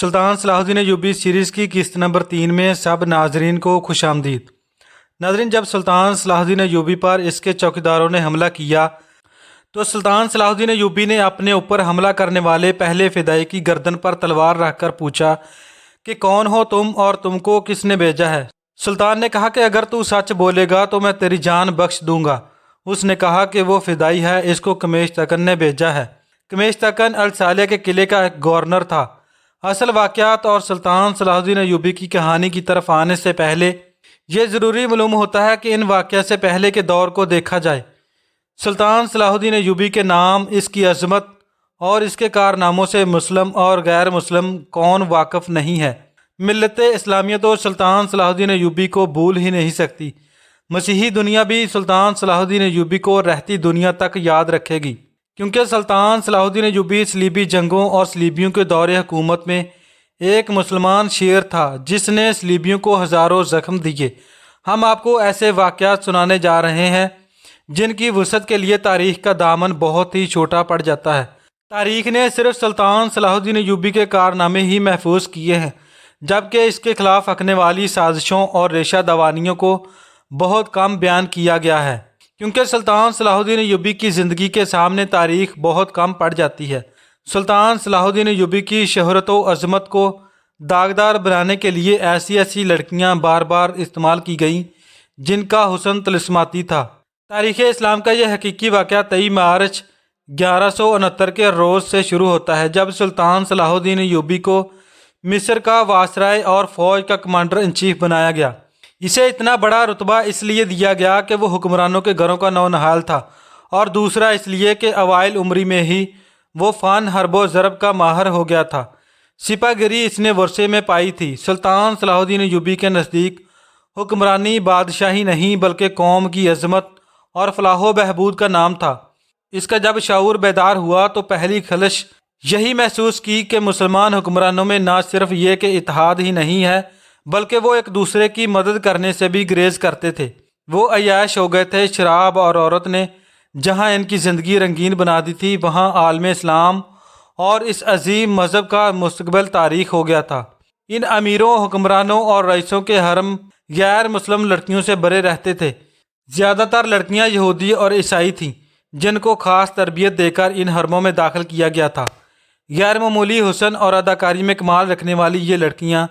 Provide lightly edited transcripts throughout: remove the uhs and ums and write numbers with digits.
سلطان صلاح الدین ایوبی سیریز کی قسط نمبر 3 میں سب ناظرین کو خوش آمدید۔ ناظرین، جب سلطان صلاح الدین ایوبی پر اس کے چوکیداروں نے حملہ کیا تو سلطان صلاح الدین ایوبی نے اپنے اوپر حملہ کرنے والے پہلے فدائی کی گردن پر تلوار رکھ کر پوچھا کہ کون ہو تم اور تم کو کس نے بھیجا ہے؟ سلطان نے کہا کہ اگر تو سچ بولے گا تو میں تیری جان بخش دوں گا۔ اس نے کہا کہ وہ فدائی ہے، اس کو کمیش تکن نے بھیجا ہے۔ کمیش تکن الصالح کے قلعے کا ایک گورنر تھا۔ اصل واقعات اور سلطان صلاح الدین ایوبی کی کہانی کی طرف آنے سے پہلے یہ ضروری معلوم ہوتا ہے کہ ان واقعہ سے پہلے کے دور کو دیکھا جائے۔ سلطان صلاح الدین ایوبی کے نام، اس کی عظمت اور اس کے کارناموں سے مسلم اور غیر مسلم کون واقف نہیں ہے؟ ملت اسلامیہ تو سلطان صلاح الدین ایوبی کو بھول ہی نہیں سکتی۔ مسیحی دنیا بھی سلطان صلاح الدین ایوبی کو رہتی دنیا تک یاد رکھے گی، کیونکہ سلطان صلاح الدین ایوبی صلیبی جنگوں اور صلیبیوں کے دور حکومت میں ایک مسلمان شیر تھا جس نے صلیبیوں کو ہزاروں زخم دیے۔ ہم آپ کو ایسے واقعات سنانے جا رہے ہیں جن کی وسعت کے لیے تاریخ کا دامن بہت ہی چھوٹا پڑ جاتا ہے۔ تاریخ نے صرف سلطان صلاح الدین ایوبی کے کارنامے ہی محفوظ کیے ہیں، جبکہ اس کے خلاف ہکنے والی سازشوں اور ریشہ دوانیوں کو بہت کم بیان کیا گیا ہے، کیونکہ سلطان صلاح الدین ایوبی کی زندگی کے سامنے تاریخ بہت کم پڑ جاتی ہے۔ سلطان صلاح الدین ایوبی کی شہرت و عظمت کو داغدار بنانے کے لیے ایسی ایسی لڑکیاں بار بار استعمال کی گئیں جن کا حسن طلسماتی تھا۔ تاریخ اسلام کا یہ حقیقی واقعہ 23 مارچ 1169 کے روز سے شروع ہوتا ہے، جب سلطان صلاح الدین ایوبی کو مصر کا وائسرائے اور فوج کا کمانڈر ان چیف بنایا گیا۔ اسے اتنا بڑا رتبہ اس لیے دیا گیا کہ وہ حکمرانوں کے گھروں کا نونہال تھا، اور دوسرا اس لیے کہ اوائل عمری میں ہی وہ فن حرب و ضرب کا ماہر ہو گیا تھا۔ سپہ گری اس نے ورثے میں پائی تھی۔ سلطان صلاح الدین ایوبی کے نزدیک حکمرانی بادشاہی نہیں بلکہ قوم کی عظمت اور فلاح و بہبود کا نام تھا۔ اس کا جب شعور بیدار ہوا تو پہلی خلش یہی محسوس کی کہ مسلمان حکمرانوں میں نہ صرف یہ کہ اتحاد ہی نہیں ہے بلکہ وہ ایک دوسرے کی مدد کرنے سے بھی گریز کرتے تھے۔ وہ عیاش ہو گئے تھے۔ شراب اور عورت نے جہاں ان کی زندگی رنگین بنا دی تھی، وہاں عالم اسلام اور اس عظیم مذہب کا مستقبل تاریخ ہو گیا تھا۔ ان امیروں، حکمرانوں اور رئیسوں کے حرم غیر مسلم لڑکیوں سے بھرے رہتے تھے۔ زیادہ تر لڑکیاں یہودی اور عیسائی تھیں جن کو خاص تربیت دے کر ان حرموں میں داخل کیا گیا تھا۔ غیر معمولی حسن اور اداکاری میں کمال رکھنے والی یہ لڑکیاں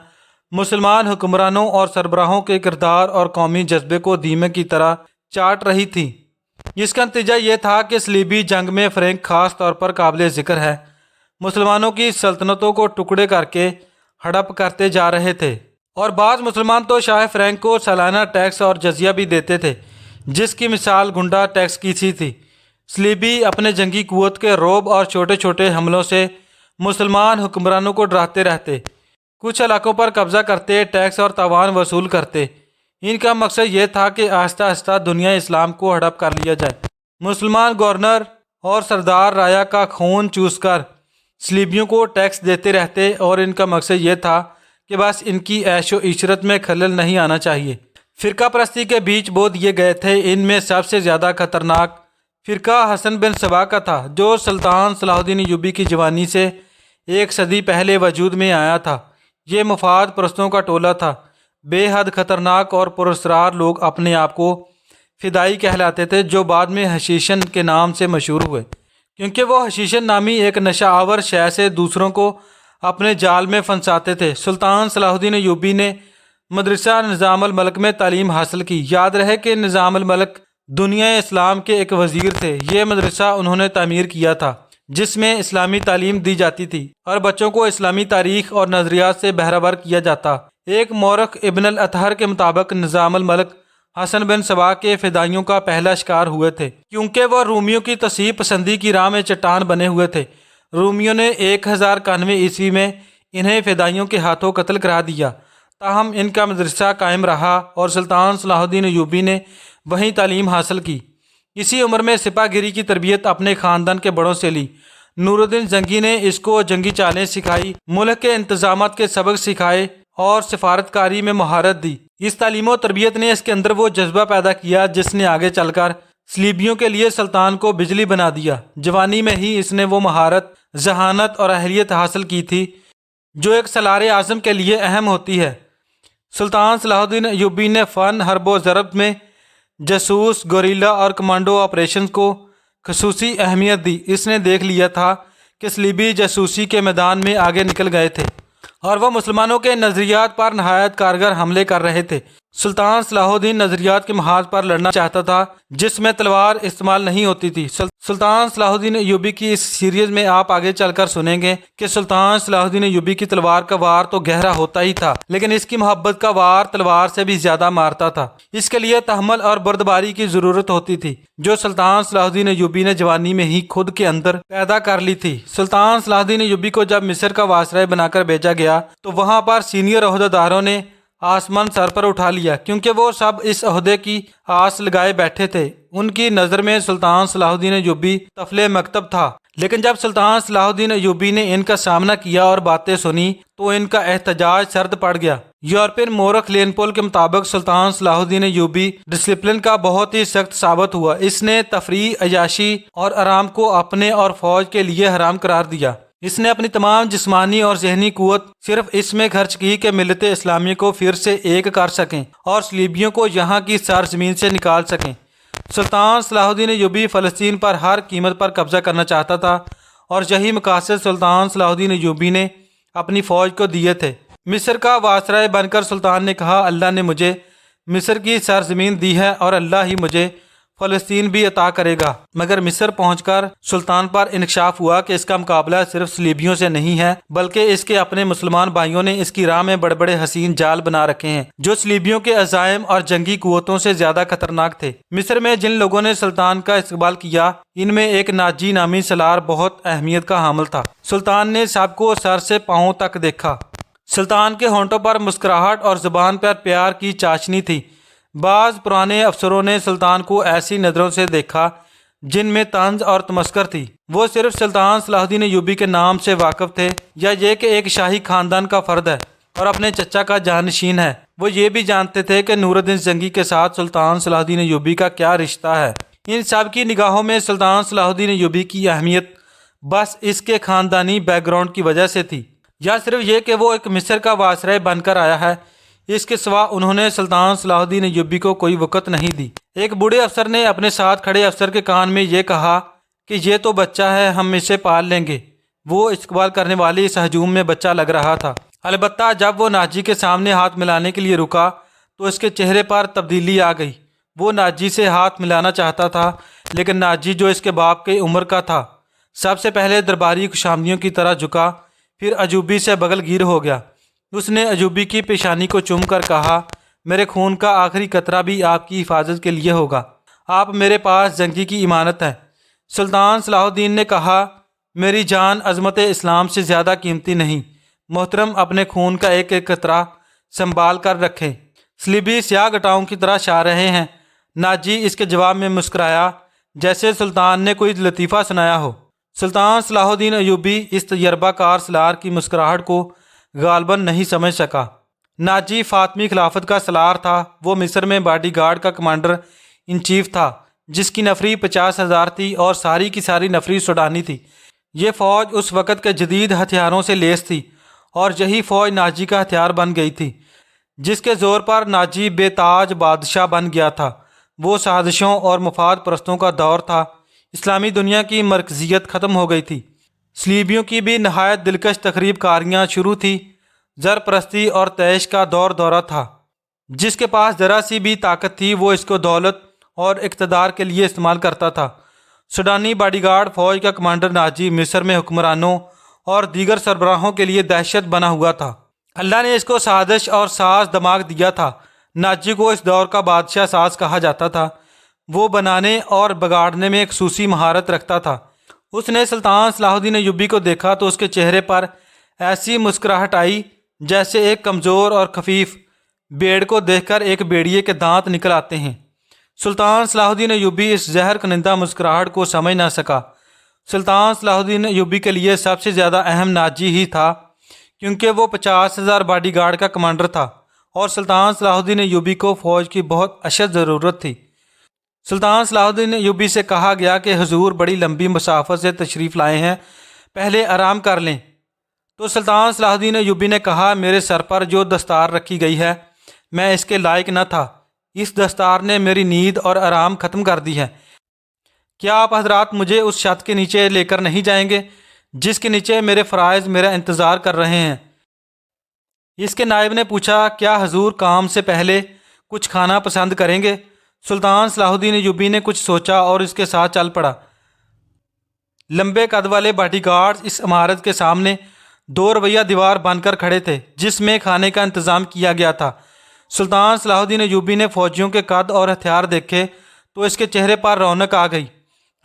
مسلمان حکمرانوں اور سربراہوں کے کردار اور قومی جذبے کو دیمک کی طرح چاٹ رہی تھیں۔ اس کا نتیجہ یہ تھا کہ صلیبی جنگ میں فرینک خاص طور پر قابل ذکر ہے، مسلمانوں کی سلطنتوں کو ٹکڑے کر کے ہڑپ کرتے جا رہے تھے، اور بعض مسلمان تو شاہ فرینک کو سالانہ ٹیکس اور جزیہ بھی دیتے تھے، جس کی مثال گنڈا ٹیکس کی سی تھی۔ صلیبی اپنے جنگی قوت کے رعب اور چھوٹے چھوٹے حملوں سے مسلمان حکمرانوں کو ڈراتے رہتے، کچھ علاقوں پر قبضہ کرتے، ٹیکس اور تاوان وصول کرتے۔ ان کا مقصد یہ تھا کہ آہستہ آہستہ دنیا اسلام کو ہڑپ کر لیا جائے۔ مسلمان گورنر اور سردار رایا کا خون چوس کر صلیبیوں کو ٹیکس دیتے رہتے، اور ان کا مقصد یہ تھا کہ بس ان کی عیش و عشرت میں خلل نہیں آنا چاہیے۔ فرقہ پرستی کے بیچ بو دیے گئے تھے۔ ان میں سب سے زیادہ خطرناک فرقہ حسن بن سبا کا تھا، جو سلطان صلاح الدین ایوبی کی جوانی سے ایک صدی پہلے وجود میں آیا تھا۔ یہ مفاد پرستوں کا ٹولہ تھا۔ بے حد خطرناک اور پراسرار لوگ اپنے آپ کو فدائی کہلاتے تھے، جو بعد میں حشیشن کے نام سے مشہور ہوئے، کیونکہ وہ حشیشن نامی ایک نشہ آور شے سے دوسروں کو اپنے جال میں پھنساتے تھے۔ سلطان صلاح الدین ایوبی نے مدرسہ نظام الملک میں تعلیم حاصل کی۔ یاد رہے کہ نظام الملک دنیا اسلام کے ایک وزیر تھے۔ یہ مدرسہ انہوں نے تعمیر کیا تھا، جس میں اسلامی تعلیم دی جاتی تھی اور بچوں کو اسلامی تاریخ اور نظریات سے بہرہ کیا جاتا۔ ایک مورخ ابن الاطہر کے مطابق نظام الملک حسن بن سبا کے فدائیوں کا پہلا شکار ہوئے تھے، کیونکہ وہ رومیوں کی تصحیح پسندی کی راہ میں چٹان بنے ہوئے تھے۔ رومیوں نے 1091 عیسوی میں انہیں فدائیوں کے ہاتھوں قتل کرا دیا، تاہم ان کا مدرسہ قائم رہا اور سلطان صلاح الدین ایوبی نے وہیں تعلیم حاصل کی۔ اسی عمر میں سپہ گیری کی تربیت اپنے خاندان کے بڑوں سے لی۔ نور الدین زنگی نے اس کو جنگی چالیں سکھائی، ملک کے انتظامات کے سبق سکھائے اور سفارتکاری میں مہارت دی۔ اس تعلیم و تربیت نے اس کے اندر وہ جذبہ پیدا کیا جس نے آگے چل کر صلیبیوں کے لیے سلطان کو بجلی بنا دیا۔ جوانی میں ہی اس نے وہ مہارت، ذہانت اور اہلیت حاصل کی تھی جو ایک سالار اعظم کے لیے اہم ہوتی ہے۔ سلطان صلاح الدین ایوبی نے فن حرب و ضرب میں جاسوس، گوریلا اور کمانڈو آپریشنز کو خصوصی اہمیت دی۔ اس نے دیکھ لیا تھا کہ صلیبی جاسوسی کے میدان میں آگے نکل گئے تھے اور وہ مسلمانوں کے نظریات پر نہایت کارگر حملے کر رہے تھے۔ سلطان صلاح الدین نظریات کے محاذ پر لڑنا چاہتا تھا جس میں تلوار استعمال نہیں ہوتی تھی۔ سلطان صلاح الدین ایوبی کی اس سیریز میں آپ آگے چل کر سنیں گے کہ سلطان صلاح الدین ایوبی کی تلوار کا وار تو گہرا ہوتا ہی تھا، لیکن اس کی محبت کا وار تلوار سے بھی زیادہ مارتا تھا۔ اس کے لیے تحمل اور بردباری کی ضرورت ہوتی تھی جو سلطان صلاح الدین ایوبی نے جوانی میں ہی خود کے اندر پیدا کر لی تھی۔ سلطان صلاح الدین ایوبی کو جب مصر کا وائسرائے بنا کر بھیجا گیا تو وہاں پر سینئر عہدیداروں نے آسمان سر پر اٹھا لیا، کیونکہ وہ سب اس عہدے کی آس لگائے بیٹھے تھے۔ ان کی نظر میں سلطان صلاح الدین ایوبی طفل مکتب تھا، لیکن جب سلطان صلاح الدین ایوبی نے ان کا سامنا کیا اور باتیں سنی تو ان کا احتجاج سرد پڑ گیا۔ یورپین مورخ لینپول کے مطابق سلطان صلاح الدین ایوبی ڈسپلن کا بہت ہی سخت ثابت ہوا۔ اس نے تفریح، عیاشی اور آرام کو اپنے اور فوج کے لیے حرام قرار دیا۔ اس نے اپنی تمام جسمانی اور ذہنی قوت صرف اس میں خرچ کی کہ ملت اسلامی کو پھر سے ایک کر سکیں اور صلیبیوں کو یہاں کی سرزمین سے نکال سکیں۔ سلطان صلاح الدین ایوبی فلسطین پر ہر قیمت پر قبضہ کرنا چاہتا تھا اور یہی مقاصد سلطان صلاح الدین ایوبی نے اپنی فوج کو دیے تھے۔ مصر کا وائسرائے بن کر سلطان نے کہا، اللہ نے مجھے مصر کی سرزمین دی ہے اور اللہ ہی مجھے فلسطین بھی عطا کرے گا۔ مگر مصر پہنچ کر سلطان پر انکشاف ہوا کہ اس کا مقابلہ صرف صلیبیوں سے نہیں ہے بلکہ اس کے اپنے مسلمان بھائیوں نے اس کی راہ میں بڑے بڑے حسین جال بنا رکھے ہیں جو صلیبیوں کے عزائم اور جنگی قوتوں سے زیادہ خطرناک تھے۔ مصر میں جن لوگوں نے سلطان کا استقبال کیا ان میں ایک ناجی نامی سالار بہت اہمیت کا حامل تھا۔ سلطان نے سب کو سر سے پاؤں تک دیکھا۔ سلطان کے ہونٹوں پر مسکراہٹ اور زبان پر پیار کی چاشنی تھی۔ بعض پرانے افسروں نے سلطان کو ایسی نظروں سے دیکھا جن میں طنز اور تمسخر تھی۔ وہ صرف سلطان صلاح الدین ایوبی کے نام سے واقف تھے یا یہ کہ ایک شاہی خاندان کا فرد ہے اور اپنے چچا کا جانشین ہے۔ وہ یہ بھی جانتے تھے کہ نور الدین زنگی کے ساتھ سلطان صلاح الدین ایوبی کا کیا رشتہ ہے۔ ان سب کی نگاہوں میں سلطان صلاح الدین ایوبی کی اہمیت بس اس کے خاندانی بیک گراؤنڈ کی وجہ سے تھی، یا صرف یہ کہ وہ ایک مصر کا وائسرائے بن کر آیا ہے۔ اس کے سوا انہوں نے سلطان صلاح الدین ایوبی کو کوئی وقت نہیں دی۔ ایک بوڑھے افسر نے اپنے ساتھ کھڑے افسر کے کان میں یہ کہا کہ یہ تو بچہ ہے، ہم اسے پال لیں گے۔ وہ استقبال کرنے والی اس ہجوم میں بچہ لگ رہا تھا، البتہ جب وہ ناجی کے سامنے ہاتھ ملانے کے لیے رکا تو اس کے چہرے پر تبدیلی آ گئی۔ وہ ناجی سے ہاتھ ملانا چاہتا تھا، لیکن ناجی جو اس کے باپ کی عمر کا تھا سب سے پہلے درباری خوشامدیوں کی طرح جھکا، پھر ایوبی سے بغل گیر ہو گیا۔ اس نے ایوبی کی پیشانی کو چوم کر کہا، میرے خون کا آخری قطرہ بھی آپ کی حفاظت کے لیے ہوگا، آپ میرے پاس زنگی کی امانت ہیں۔ سلطان صلاح الدین نے کہا، میری جان عظمت اسلام سے زیادہ قیمتی نہیں، محترم اپنے خون کا ایک ایک قطرہ سنبھال کر رکھیں، صلیبی سیاہ گٹاؤں کی طرح چھا رہے ہیں۔ ناجی اس کے جواب میں مسکرایا جیسے سلطان نے کوئی لطیفہ سنایا ہو۔ سلطان صلاح الدین ایوبی اس تجربہ کار سالار کی مسکراہٹ کو غالباً نہیں سمجھ سکا۔ ناجی فاطمی خلافت کا سالار تھا۔ وہ مصر میں باڈی گارڈ کا کمانڈر ان چیف تھا جس کی نفری 50,000 تھی اور ساری کی ساری نفری سوڈانی تھی۔ یہ فوج اس وقت کے جدید ہتھیاروں سے لیس تھی اور یہی فوج ناجی کا ہتھیار بن گئی تھی جس کے زور پر ناجی بے تاج بادشاہ بن گیا تھا۔ وہ سازشوں اور مفاد پرستوں کا دور تھا۔ اسلامی دنیا کی مرکزیت ختم ہو گئی تھی۔ صلیبیوں کی بھی نہایت دلکش تخریب کاریاں شروع تھی۔ زر پرستی اور تیش کا دور دورہ تھا۔ جس کے پاس ذرا سی بھی طاقت تھی وہ اس کو دولت اور اقتدار کے لیے استعمال کرتا تھا۔ سوڈانی باڈی گارڈ فوج کا کمانڈر ناجی مصر میں حکمرانوں اور دیگر سربراہوں کے لیے دہشت بنا ہوا تھا۔ اللہ نے اس کو سازش اور ساز دماغ دیا تھا۔ ناجی کو اس دور کا بادشاہ ساز کہا جاتا تھا۔ وہ بنانے اور بگاڑنے میں خصوصی مہارت رکھتا تھا۔ اس نے سلطان صلاح الدین ایوبی کو دیکھا تو اس کے چہرے پر ایسی مسکراہٹ آئی جیسے ایک کمزور اور خفیف بیڑ کو دیکھ کر ایک بیڑیے کے دانت نکل آتے ہیں۔ سلطان صلاح الدین ایوبی اس زہر کنندہ مسکراہٹ کو سمجھ نہ سکا۔ سلطان صلاح الدین ایوبی کے لیے سب سے زیادہ اہم ناجی ہی تھا، کیونکہ وہ 50,000 باڈی گارڈ کا کمانڈر تھا اور سلطان صلاح الدین ایوبی کو فوج کی بہت اشد ضرورت تھی۔ سلطان صلاح الدین ایوبی سے کہا گیا کہ حضور بڑی لمبی مسافت سے تشریف لائے ہیں، پہلے آرام کر لیں۔ تو سلطان صلاح الدین ایوبی نے کہا میرے سر پر جو دستار رکھی گئی ہے میں اس کے لائق نہ تھا، اس دستار نے میری نیند اور آرام ختم کر دی ہے، کیا آپ حضرات مجھے اس چھت کے نیچے لے کر نہیں جائیں گے جس کے نیچے میرے فرائض میرا انتظار کر رہے ہیں؟ اس کے نائب نے پوچھا کیا حضور کام سے پہلے کچھ کھانا پسند کریں گے؟ سلطان صلاح الدین ایوبی نے کچھ سوچا اور اس کے ساتھ چل پڑا۔ لمبے قد والے باڈی گارڈز اس عمارت کے سامنے 2 رویہ دیوار بن کر کھڑے تھے جس میں کھانے کا انتظام کیا گیا تھا۔ سلطان صلاح الدین ایوبی نے فوجیوں کے قد اور ہتھیار دیکھے تو اس کے چہرے پر رونق آ گئی،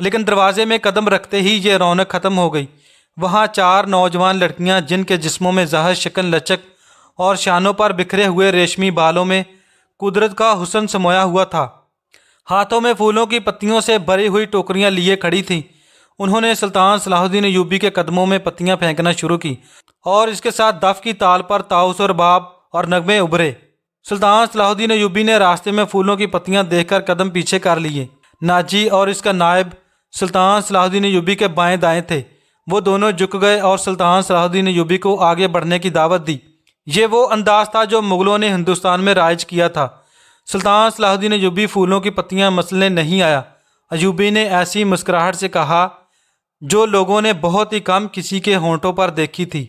لیکن دروازے میں قدم رکھتے ہی یہ رونق ختم ہو گئی۔ وہاں 4 نوجوان لڑکیاں جن کے جسموں میں ظاہر شکن لچک اور شانوں پر بکھرے ہوئے ریشمی بالوں میں قدرت کا حسن سمویا ہوا تھا، ہاتھوں میں پھولوں کی پتیوں سے بھری ہوئی ٹوکریاں لیے کھڑی تھیں۔ انہوں نے سلطان صلاح الدین ایوبی کے قدموں میں پتیاں پھینکنا شروع کی اور اس کے ساتھ دف کی تال پر طاؤس و رباب اور نغمے ابھرے۔ سلطان صلاح الدین ایوبی نے راستے میں پھولوں کی پتیاں دیکھ کر قدم پیچھے کر لیے۔ ناجی اور اس کا نائب سلطان صلاح الدین ایوبی کے بائیں دائیں تھے، وہ دونوں جھک گئے اور سلطان صلاح الدین ایوبی کو آگے بڑھنے کی دعوت دی۔ یہ وہ انداز تھا جو مغلوں نے ہندوستان میں رائج کیا تھا۔ سلطان صلاح الدین ایوبی پھولوں کی پتیاں مسلنے نہیں آیا۔ ایوبی نے ایسی مسکراہٹ سے کہا جو لوگوں نے بہت ہی کم کسی کے ہونٹوں پر دیکھی تھی۔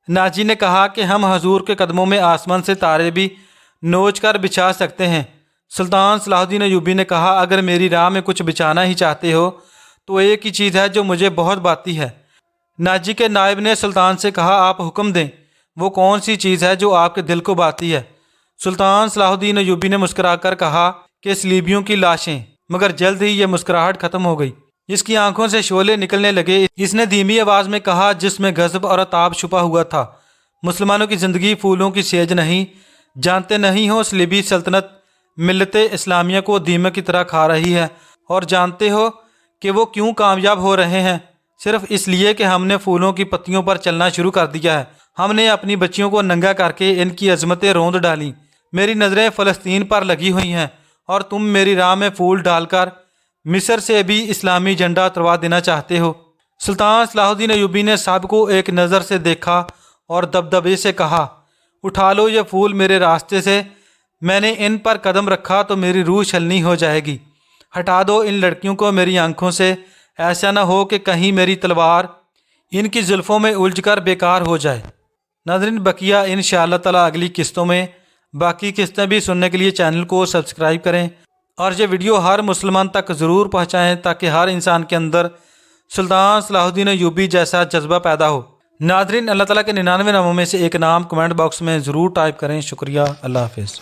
ناجی نے کہا کہ ہم حضور کے قدموں میں آسمان سے تارے بھی نوچ کر بچھا سکتے ہیں۔ سلطان صلاح الدین ایوبی نے کہا اگر میری راہ میں کچھ بچھانا ہی چاہتے ہو تو ایک ہی چیز ہے جو مجھے بہت بھاتی ہے۔ ناجی کے نائب نے سلطان سے کہا آپ حکم دیں، وہ کون سی چیز ہے جو آپ کے دل کو بھاتی ہے؟ سلطان صلاح الدین ایوبی نے مسکرا کر کہا کہ صلیبیوں کی لاشیں، مگر جلد ہی یہ مسکراہٹ ختم ہو گئی۔ اس کی آنکھوں سے شعلے نکلنے لگے۔ اس نے دھیمی آواز میں کہا جس میں غضب اور عتاب چھپا ہوا تھا، مسلمانوں کی زندگی پھولوں کی سیج نہیں، جانتے نہیں ہو صلیبی سلطنت ملت اسلامیہ کو دیمک کی طرح کھا رہی ہے، اور جانتے ہو کہ وہ کیوں کامیاب ہو رہے ہیں؟ صرف اس لیے کہ ہم نے پھولوں کی پتیوں پر چلنا شروع کر دیا ہے۔ ہم نے اپنی بچیوں کو ننگا کر کے ان کی عظمتیں روند ڈالیں۔ میری نظریں فلسطین پر لگی ہوئی ہیں اور تم میری راہ میں پھول ڈال کر مصر سے بھی اسلامی جھنڈا اتروا دینا چاہتے ہو۔ سلطان صلاح الدین ایوبی نے سب کو ایک نظر سے دیکھا اور دبدبے سے کہا اٹھا لو یہ پھول میرے راستے سے، میں نے ان پر قدم رکھا تو میری روح چھلنی ہو جائے گی۔ ہٹا دو ان لڑکیوں کو میری آنکھوں سے، ایسا نہ ہو کہ کہیں میری تلوار ان کی زلفوں میں الجھ کر بیکار ہو جائے۔ ناظرین بقیہ انشاءاللہ تعالی اگلی قسطوں میں، باقی قسطیں بھی سننے کے لیے چینل کو سبسکرائب کریں اور یہ ویڈیو ہر مسلمان تک ضرور پہنچائیں تاکہ ہر انسان کے اندر سلطان صلاح الدین ایوبی جیسا جذبہ پیدا ہو۔ ناظرین اللہ تعالیٰ کے 99 ناموں میں سے ایک نام کمنٹ باکس میں ضرور ٹائپ کریں۔ شکریہ، اللہ حافظ۔